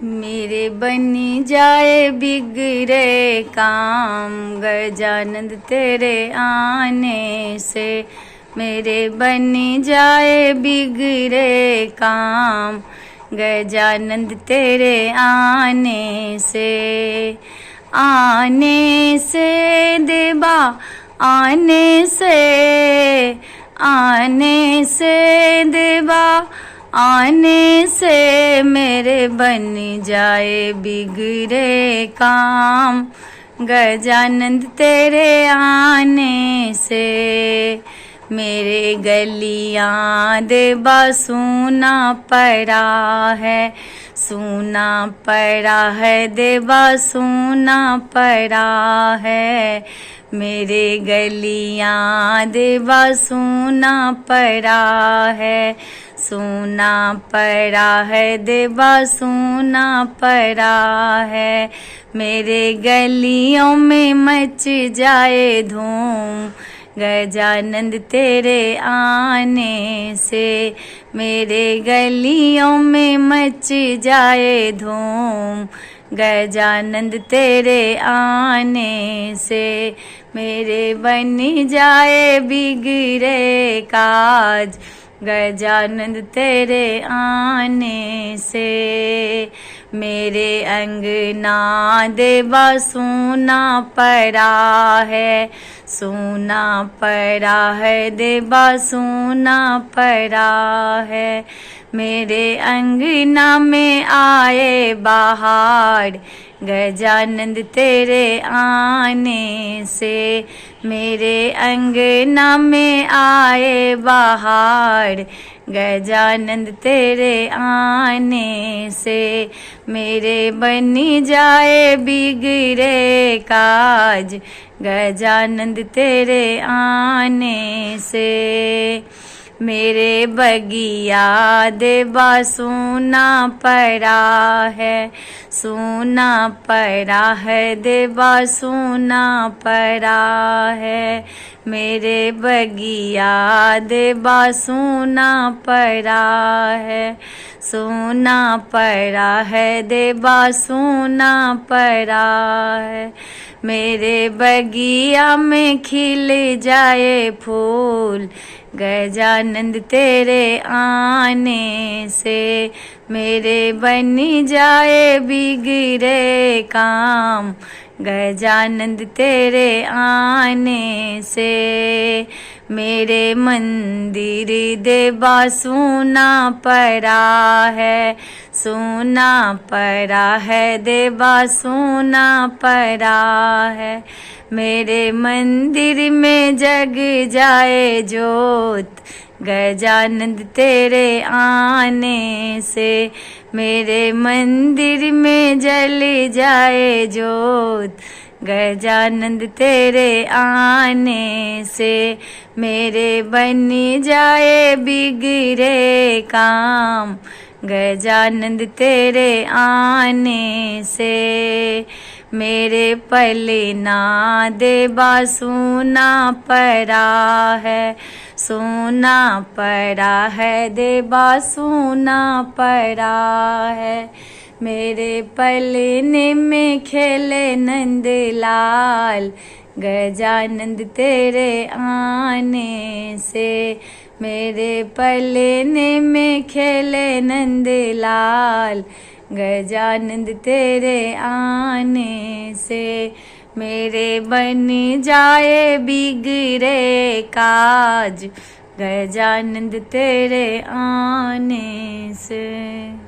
मेरे बनी जाए बिगड़े काम, गजानंद तेरे आने से। मेरे बनी जाए बिगड़े काम, गजानंद तेरे आने से। आने से देवा, आने से, आने से देवा, आने से मेरे बन जाए बिगड़े काम, गजानंद तेरे आने से। मेरे गलियां देवा सूना पड़ा है, सूना पड़ा है देवा सूना पड़ा है। मेरे गलियां देवा सूना पड़ा है, सूना पड़ा है देवा सूना पड़ा है। मेरे गलियों में मच जाए धूम, गजानंद तेरे आने से। मेरे गलियों में मच जाए धूम, गजानंद तेरे आने से। मेरे बन जाए बिगड़े काज, गजानंद तेरे आने से। मेरे अंगना देवा सूना पड़ा है, सूना पड़ा है देवा सूना पड़ा है। मेरे अंगना में आए बाहर, गजानंद तेरे आने से। मेरे अंगना में आए बाहर, गजानंद तेरे आने से। मेरे बनी जाए बिगड़े काज, गजानंद तेरे आने से। मेरे बगिया देवा सूना पड़ा है, सूना पड़ा है देवा सूना पड़ा है। मेरे बगिया देवा सूना पड़ा है, सूना पड़ा है देवा सूना पड़ा है। मेरे बगिया में खिल जाए फूल, गजानंद तेरे आने से। मेरे बनी जाए बिगड़े काम, गजानंद तेरे आने से। मेरे मंदिर देवा सूना पड़ा है, सूना पड़ा है देवा सूना पड़ा है। मेरे मंदिर में जग जाए जोत, गजानंद तेरे आने से। मेरे मंदिर में जल जाए जोत, गजानंद तेरे आने से। मेरे बनी जाए बिगड़े काम, गजानंद तेरे आने से। मेरे पलना देवा सूना पड़ा है, सूना पड़ा है देवा सूना पड़ा है। मेरे पलने में खेले नंदलाल, गजानंद तेरे आने से। मेरे पलने में खेले नंदलाल, गजानंद तेरे आने से। मेरे बन जाए बिगड़े काज, गजानंद तेरे आने से।